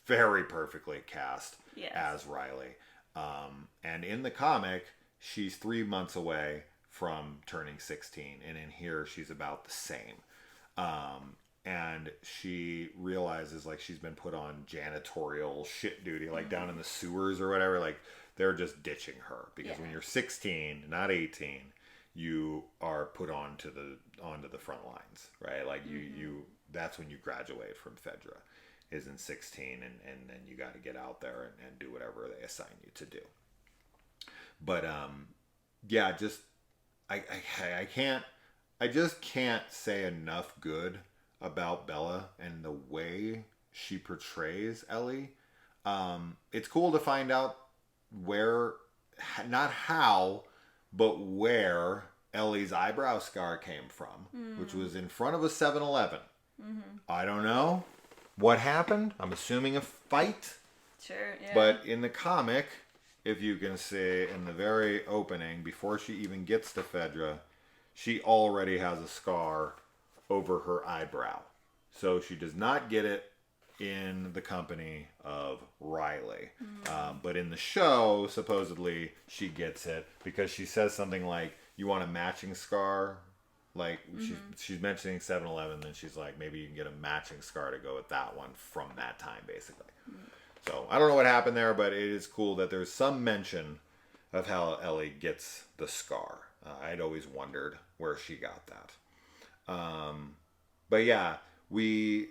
very perfectly cast as Riley. And in the comic, she's 3 months away from turning 16, and in here she's about the same. And she realizes, like, she's been put on janitorial shit duty, like down in the sewers or whatever. Like, they're just ditching her because when you're 16, not 18, you are put onto the front lines, right? Like, you that's when you graduate from Fedra, is in 16, and then you got to get out there and do whatever they assign you to do. But just I just can't say enough good about Bella and the way she portrays Ellie. It's cool to find out where, not how, but where Ellie's eyebrow scar came from, which was in front of a 7-Eleven. I don't know what happened. I'm assuming a fight. Sure, yeah. But in the comic, if you can see in the very opening, before she even gets to Fedra, she already has a scar over her eyebrow. So she does not get it in the company of Riley. But in the show, supposedly, she gets it because she says something like, you want a matching scar? Like, she's mentioning 7-Eleven, then she's like, maybe you can get a matching scar to go with that one from that time, basically. So, I don't know what happened there, but it is cool that there's some mention of how Ellie gets the scar. I'd always wondered where she got that. But yeah, we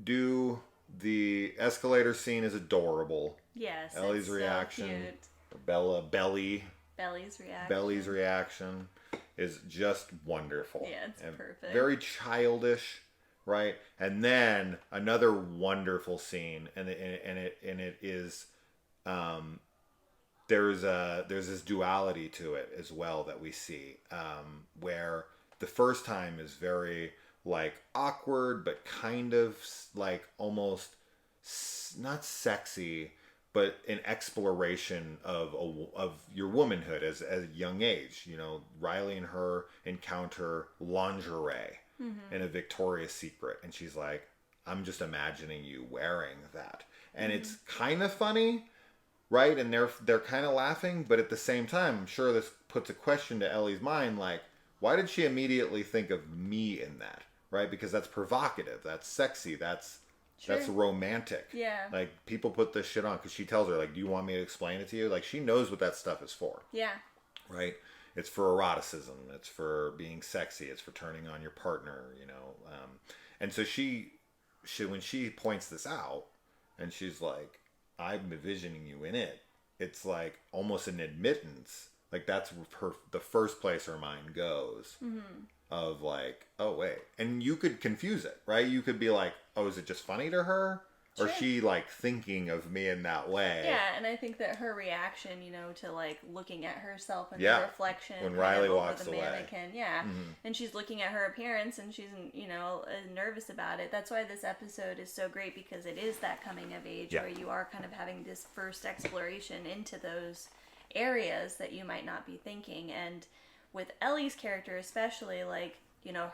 do The escalator scene is adorable. Yes. Ellie's it's reaction, So cute. Belly's reaction is just wonderful. Yeah, it's and perfect. Very childish, right? And then another wonderful scene, and it is, there's this duality to it as well that we see, where the first time is very like awkward, but kind of like almost not sexy, but an exploration of your womanhood as a young age. You know, Riley and her encounter lingerie in a Victoria's Secret, and she's like, "I'm just imagining you wearing that," and it's kind of funny, right? And they're kind of laughing, but at the same time, I'm sure this puts a question to Ellie's mind, like, why did she immediately think of me in that, right? Because that's provocative, that's sexy, that's romantic. Yeah. Like, people put this shit on because she tells her, like, do you want me to explain it to you? Like, she knows what that stuff is for. Yeah. Right? It's for eroticism. It's for being sexy. It's for turning on your partner, you know. And so she, when she points this out, and she's like, I'm envisioning you in it, it's like almost an admittance. Like, that's the first place her mind goes. Of like, oh wait, and you could confuse it, right? You could be like, oh, is it just funny to her, or is she like thinking of me in that way? Yeah, and I think that her reaction, you know, to like looking at herself in the reflection when Riley over walks the away, mannequin, and she's looking at her appearance and she's, you know, nervous about it. That's why this episode is so great, because it is that coming of age where you are kind of having this first exploration into those areas that you might not be thinking. And with Ellie's character especially, like, you know,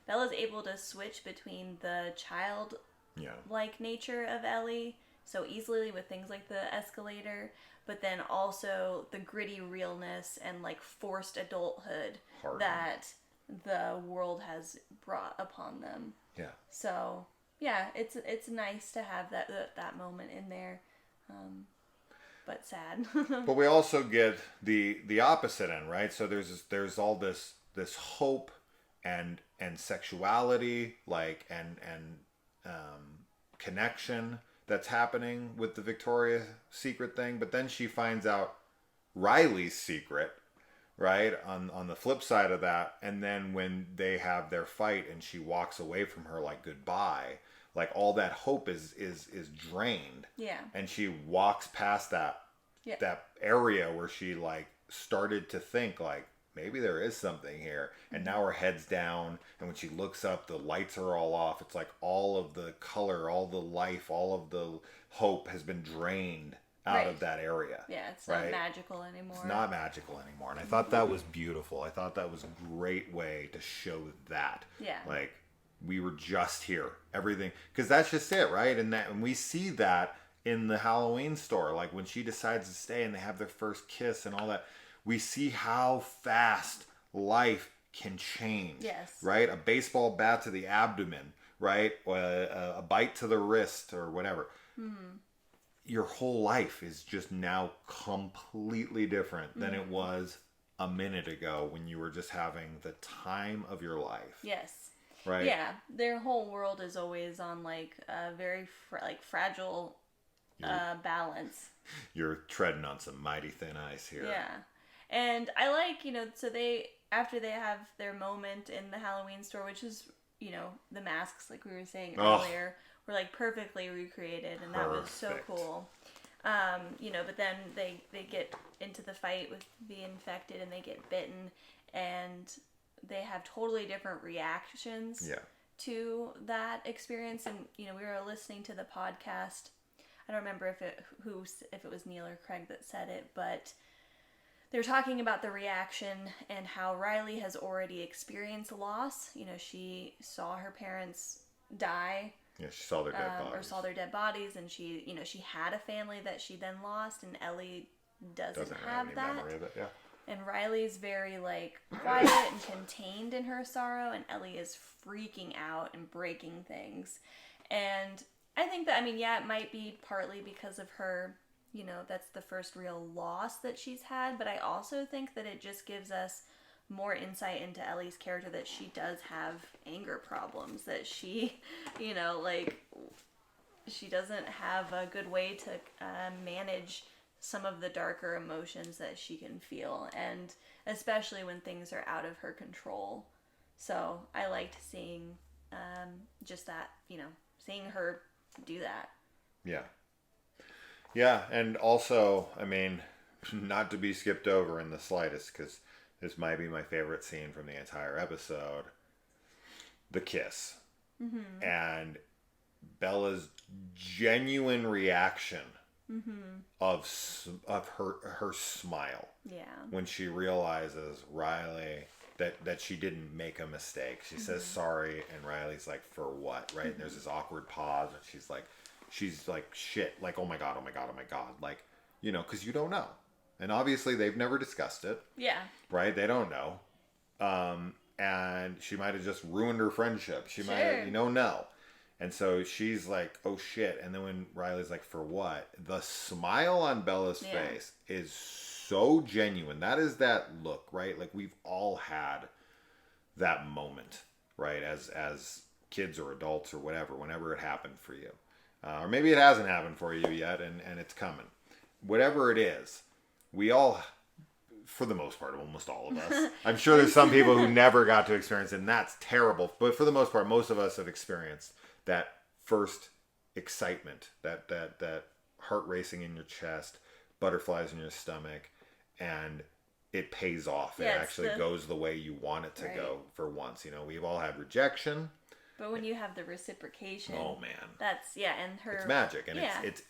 Bella's able to switch between the child-like nature of Ellie so easily with things like the escalator, but then also the gritty realness and, like, forced adulthood that the world has brought upon them. Yeah. So, yeah, it's nice to have that moment in there. But sad. But we also get the opposite end, right? So there's all this hope and sexuality, like, and connection that's happening with the Victoria's Secret thing. But then she finds out Riley's secret, right? On the flip side of that, and then when they have their fight and she walks away from her like goodbye, like all that hope is drained. Yeah. And she walks past that area where she like started to think like, maybe there is something here. And now her head's down, and when she looks up, the lights are all off. It's like all of the color, all the life, all of the hope has been drained out of that area. Yeah, it's not magical anymore. It's not magical anymore. And I thought that was beautiful. I thought that was a great way to show that. Yeah. Like, we were just here. Everything. Because that's just it, right? And we see that in the Halloween store. Like, when she decides to stay and they have their first kiss and all that. We see how fast life can change. Yes. Right? A baseball bat to the abdomen, right? A bite to the wrist or whatever. Your whole life is just now completely different than it was a minute ago when you were just having the time of your life. Yes. Right? Yeah. Their whole world is always on like a very fragile balance. You're treading on some mighty thin ice here. Yeah. And I like, you know, so after they have their moment in the Halloween store, which is, you know, the masks, like we were saying earlier, were like perfectly recreated, and that was so cool. You know, but then they get into the fight with the infected and they get bitten, and they have totally different reactions to that experience. And, you know, we were listening to the podcast. I don't remember if it was Neil or Craig that said it, but they're talking about the reaction and how Riley has already experienced loss. You know, she saw her parents die. Yeah, she saw their dead bodies. Or saw their dead bodies, and she had a family that she then lost, and Ellie doesn't have any that. memory of it, And Riley's very, like, quiet and contained in her sorrow, and Ellie is freaking out and breaking things. And I think that, I mean, yeah, it might be partly because of her, you know, that's the first real loss that she's had, but I also think that it just gives us more insight into Ellie's character, that she does have anger problems, that she, like, she doesn't have a good way to manage some of the darker emotions that she can feel, and especially when things are out of her control. So I liked seeing just that, seeing her do that. Yeah. Yeah, and also, I mean, not to be skipped over in the slightest, because this might be my favorite scene from the entire episode, the kiss. Mm-hmm. And Bella's genuine reaction of her smile. Yeah. When she realizes Riley, that she didn't make a mistake. She says sorry, and Riley's like, for what, right? And there's this awkward pause, and she's like, shit, like, oh my god, like, because you don't know. And obviously they've never discussed it. Yeah. Right? They don't know. And she might have just ruined her friendship. She might have, no. And so she's like, oh shit. And then when Riley's like, for what? The smile on Bella's face is so genuine. That is that look, right? Like, we've all had that moment, right? As kids or adults or whatever, whenever it happened for you. Or maybe it hasn't happened for you yet, and it's coming. Whatever it is, we all, for the most part, almost all of us. I'm sure there's some people who never got to experience it, and that's terrible. But for the most part, most of us have experienced that first excitement, that heart racing in your chest, butterflies in your stomach, and it pays off. Yeah, it actually goes the way you want it to go for once. We've all had rejection. But when you have the reciprocation, oh man, that's and her, it's magic, and it's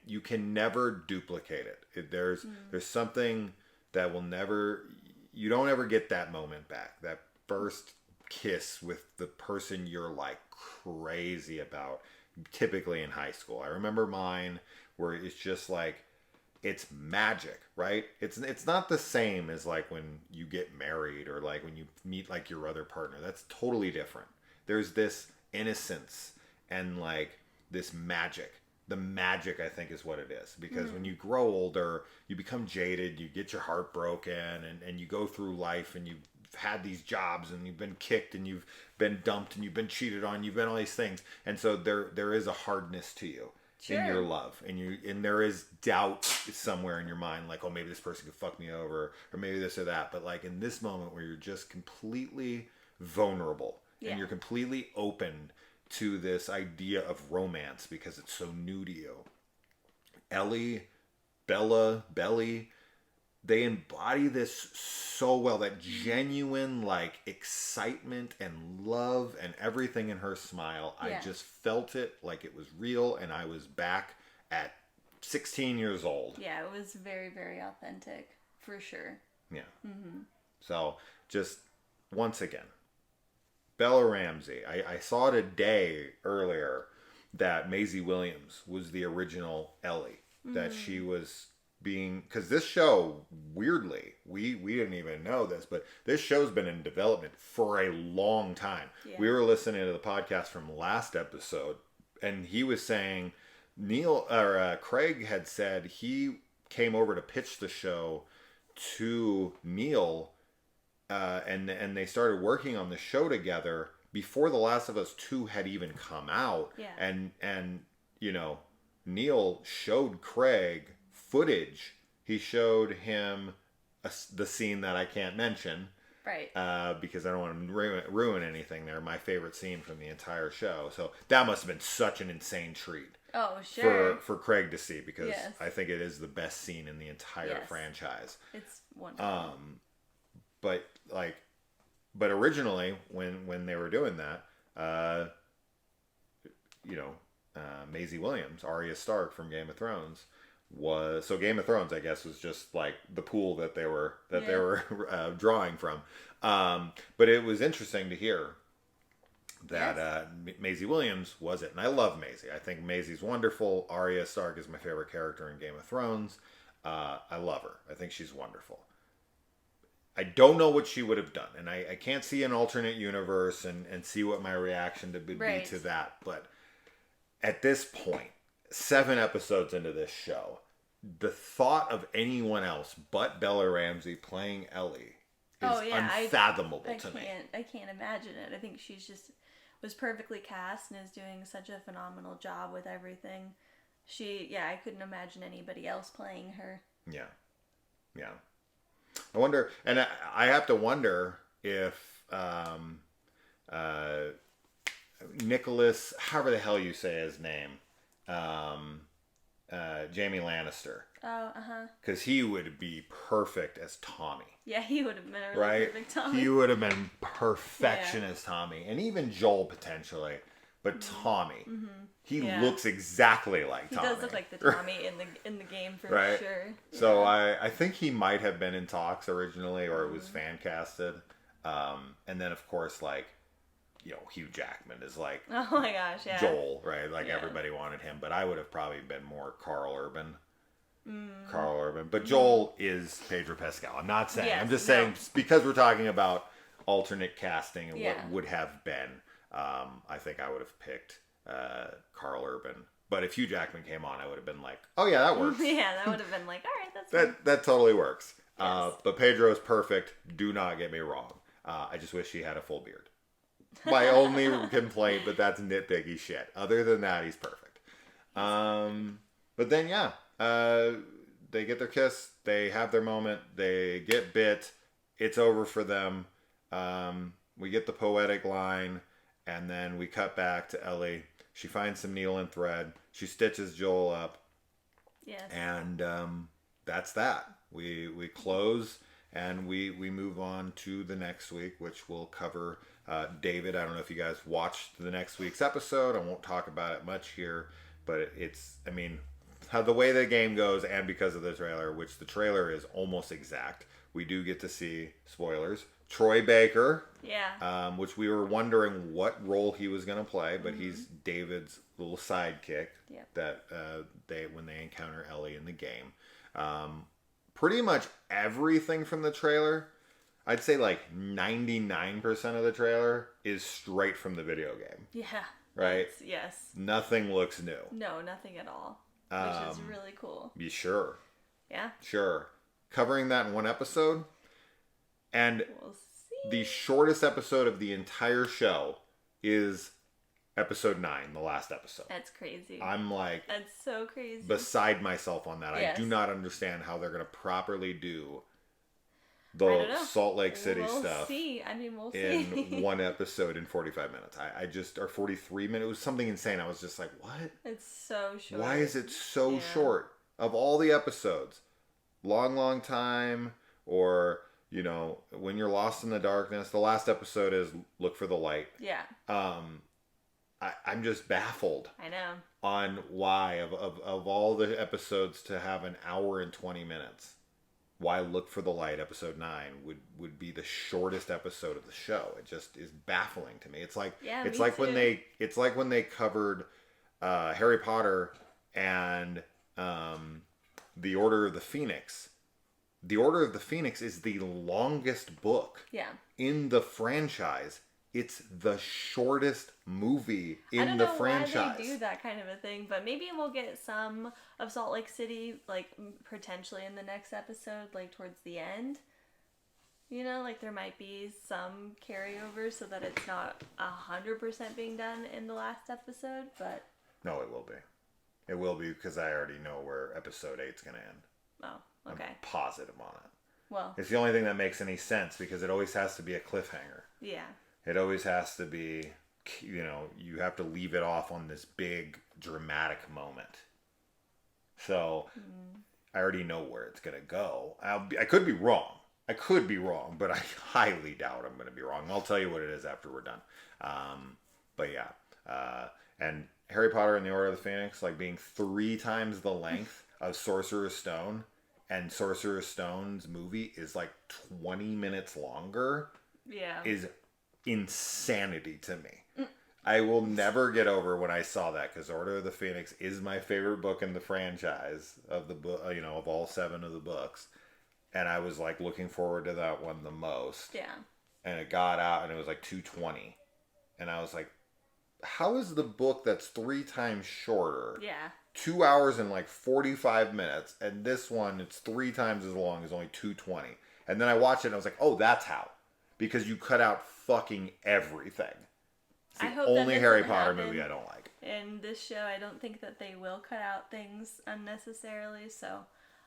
you can never duplicate it. There's something that will never, you don't ever get that moment back. That first kiss with the person you're like crazy about, typically in high school. I remember mine, where it's just like, it's magic, right? It's not the same as like when you get married, or like when you meet like your other partner. That's totally different. There's this innocence and like this magic. The magic, I think, is what it is. Because when you grow older, you become jaded, you get your heart broken, and you go through life, and you've had these jobs, and you've been kicked, and you've been dumped, and you've been cheated on, you've been all these things. And so there is a hardness to you in your love. And there is doubt somewhere in your mind, like, oh, maybe this person could fuck me over, or maybe this or that. But like in this moment where you're just completely vulnerable, and you're completely open to this idea of romance because it's so new to you. Ellie, Bella, Belly, they embody this so well. That genuine like excitement and love and everything in her smile. I just felt it like it was real, and I was back at 16 years old. Yeah, it was very, very authentic, for sure. Yeah. So just once again, Bella Ramsey. I saw it a day earlier that Maisie Williams was the original Ellie. That she was being... Because this show, weirdly, we didn't even know this, but this show's been in development for a long time. Yeah. We were listening to the podcast from last episode, and he was saying... Craig had said he came over to pitch the show to Neil... and they started working on the show together before The Last of Us 2 had even come out. Yeah. And Neil showed Craig footage. He showed him the scene that I can't mention. Right. Because I don't want to ruin anything there. My favorite scene from the entire show. So that must have been such an insane treat. Oh, sure. For Craig to see, because I think it is the best scene in the entire franchise. It's wonderful. But originally when they were doing that, Maisie Williams, Arya Stark from Game of Thrones, Game of Thrones, I guess, was just like the pool that they were drawing from. But it was interesting to hear that Maisie Williams was it, and I love Maisie. I think Maisie's wonderful. Arya Stark is my favorite character in Game of Thrones. I love her. I think she's wonderful. I don't know what she would have done, and I can't see an alternate universe and see what my reaction would be to that. But at this point, 7 episodes into this show, the thought of anyone else but Bella Ramsey playing Ellie unfathomable to me. I can't imagine it. I think she's just was perfectly cast and is doing such a phenomenal job with everything. I couldn't imagine anybody else playing her. Yeah. Yeah. I wonder, and I have to wonder if Nicholas, however the hell you say his name, Jamie Lannister. Oh, Because he would be perfect as Tommy. Yeah, he would have been a really perfect Tommy. He would have been perfection as Tommy. And even Joel, potentially. But Tommy, he looks exactly like Tommy. He does look like the Tommy in the game for sure. So I think he might have been in talks originally, or it was fan casted. And then, of course, like, Hugh Jackman is like, oh my gosh, yeah, Joel, right? Like everybody wanted him, but I would have probably been more Carl Urban. But Joel is Pedro Pascal. I'm not saying. I'm just saying because we're talking about alternate casting and what would have been. I think I would have picked Carl Urban. But if Hugh Jackman came on, I would have been like, oh yeah, that works. Yeah, that would have been like, all right, that's fine. That totally works. Yes. But Pedro is perfect. Do not get me wrong. I just wish he had a full beard. My only complaint, but that's nitpicky shit. Other than that, he's perfect. But then, they get their kiss. They have their moment. They get bit. It's over for them. We get the poetic line, and then we cut back to Ellie. She finds some needle and thread. She stitches Joel up. Yes. And that's that. We close, and we move on to the next week, which will cover David. I don't know if you guys watched the next week's episode. I won't talk about it much here, but how the way the game goes, and because of the trailer, which the trailer is almost exact, we do get to see, spoilers, Troy Baker. Yeah. Which we were wondering what role he was going to play, but he's David's little sidekick that when they encounter Ellie in the game. Pretty much everything from the trailer, I'd say like 99% of the trailer is straight from the video game. Yeah. Right? Yes. Nothing looks new. No, nothing at all. Which is really cool. Be sure. Yeah. Sure. Covering that in one episode. And we'll see. The shortest episode of the entire show is episode 9, the last episode. That's crazy. I'm like... That's so crazy. Beside myself on that. Yes. I do not understand how they're going to properly do the Salt Lake City stuff. We'll see. We'll see. In one episode in 45 minutes. Or 43 minutes. It was something insane. I was just like, what? It's so short. Why is it so short? Of all the episodes. Long time. Or, when you're lost in the darkness. The last episode is Look for the Light. Yeah. I'm just baffled. I know. On why, of all the episodes to have an hour and 20 minutes. Why Look for the Light, episode 9, would be the shortest episode of the show. It just is baffling to me. It's like when they covered Harry Potter and The Order of the Phoenix. The Order of the Phoenix is the longest book in the franchise. It's the shortest movie in the franchise. I don't know why they do that kind of a thing, but maybe we'll get some of Salt Lake City, like, potentially in the next episode, like, towards the end. There might be some carryover so that it's not 100% being done in the last episode, but... No, it will be. It will be because I already know where episode 8's going to end. Oh, okay. I'm positive on it. Well... It's the only thing that makes any sense because it always has to be a cliffhanger. Yeah. It always has to be, you have to leave it off on this big dramatic moment. So, I already know where it's going to go. I could be wrong. But I highly doubt I'm going to be wrong. I'll tell you what it is after we're done. And Harry Potter and the Order of the Phoenix, like being 3 times the length of Sorcerer's Stone, and Sorcerer's Stone's movie is like 20 minutes longer. Yeah. Is insanity to me. I will never get over when I saw that because Order of the Phoenix is my favorite book in the franchise of the book, of all 7 of the books, and I was like looking forward to that one the most. Yeah. And it got out and it was like 2:20, and I was like, how is the book that's 3 times shorter? Yeah. 2 hours and like 45 minutes, and this one it's 3 times as long as only 2:20. And then I watched it and I was like, oh, that's how. Because you cut out fucking everything. It's the I hope that only Harry doesn't Potter happen. movie I don't like. In this show, I don't think that they will cut out things unnecessarily, so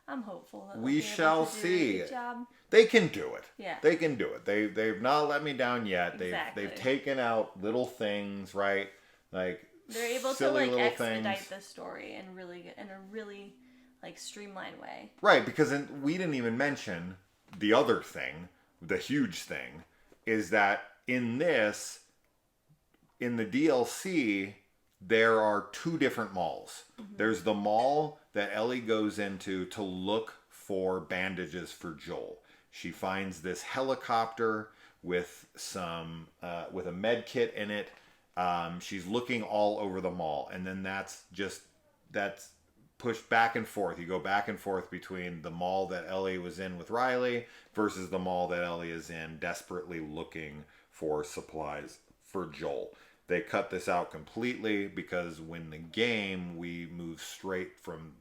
I'm hopeful that We they'll be able shall to do see. a good job. They can do it. Yeah. They can do it. They've not let me down yet. Exactly. They've taken out little things, right? Like They're able to silly like little expedite things. the story and really in a really like streamlined way. Right, because we didn't even mention the other thing, the huge thing, is that in the DLC, there are 2 different malls. Mm-hmm. There's the mall that Ellie goes into to look for bandages for Joel. She finds this helicopter with with a med kit in it. She's looking all over the mall, and then that's pushed back and forth. You go back and forth between the mall that Ellie was in with Riley versus the mall that Ellie is in desperately looking for supplies for Joel. They cut this out completely because when the game, we move straight from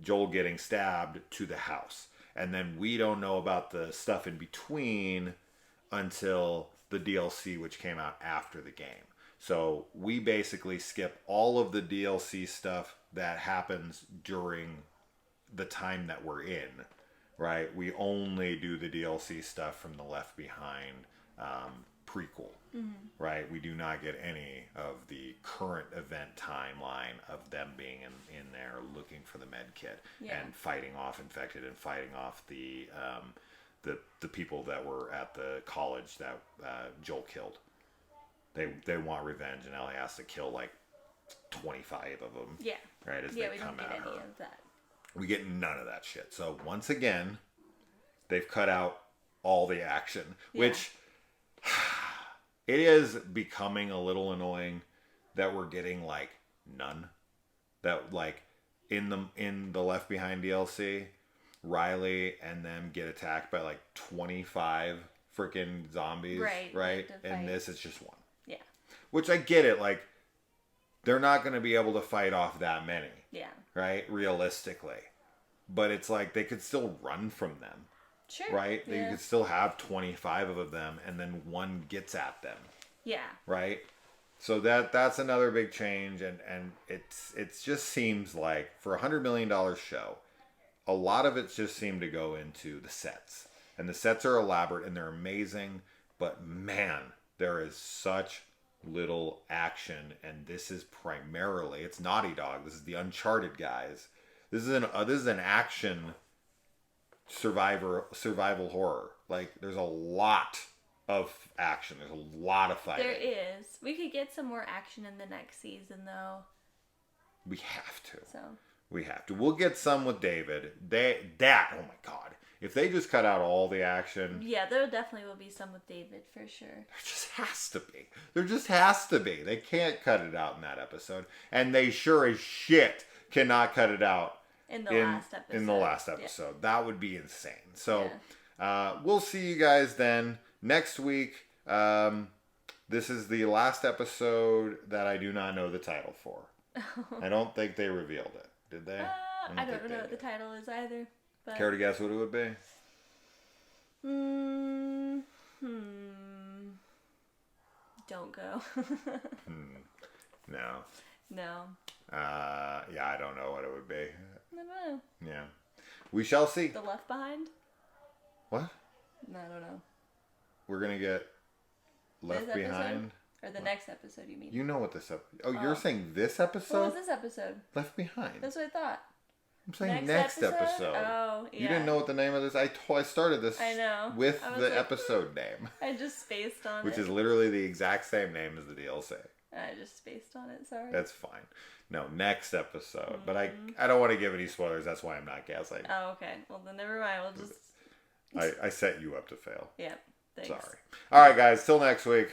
Joel getting stabbed to the house. And then we don't know about the stuff in between until the DLC, which came out after the game. So we basically skip all of the DLC stuff that happens during the time that we're in, right? We only do the DLC stuff from the Left Behind prequel, right? We do not get any of the current event timeline of them being in there looking for the med kit and fighting off infected and fighting off the people that were at the college that Joel killed. They want revenge, and Ellie has to kill like 25 of them. Yeah. Right, as they come at her. We don't get any of that. We get none of that shit. So once again, they've cut out all the action, which it is becoming a little annoying that we're getting like none. That like in the Left Behind DLC, Riley and them get attacked by like 25 freaking zombies, right? And this it's just one. Yeah. Which I get it, like they're not going to be able to fight off that many. Yeah. Right? Realistically. But it's like they could still run from them. Sure. Right? Yeah. You could still have 25 of them and then one gets at them. Yeah. Right? So that's another big change, and it just seems like for $100 million show, a lot of it just seemed to go into the sets. And the sets are elaborate and they're amazing, but man, there is such little action, and this is primarily, it's Naughty Dog, this is the Uncharted guys. This is an action survival horror. Like there's a lot of action. There's a lot of fighting. There is. We could get some more action in the next season, though. We have to. So we have to. We'll get some with David. Oh my god. If they just cut out all the action. Yeah, there definitely will be some with David, for sure. There just has to be. There just has to be. They can't cut it out in that episode. And they sure as shit cannot cut it out in the last episode. In the last episode. Yeah. That would be insane. So we'll see you guys then. Next week, this is the last episode that I do not know the title for. I don't think they revealed it. Did they? I don't know what the title is either. But... Care to guess what it would be? Don't go. No. No. Yeah, I don't know what it would be. I don't know. Yeah. We shall see. The Left Behind? What? No, I don't know. We're going to get Left Behind? Or the next episode, you mean? You know what this episode... Oh, you're saying this episode? What was this episode? Left Behind. That's what I thought. I'm saying next episode. Oh, yeah. You didn't know what the name of this... I started this with the like, episode name. I just spaced on Which it. is literally the exact same name as the DLC. I just spaced on it, sorry. That's fine. No, next episode. Mm-hmm. But I don't want to give any spoilers. That's why I'm not guessing. Oh, okay. Well, then never mind. We'll just... I set you up to fail. Yeah, thanks. Sorry. All right, guys. Till next week.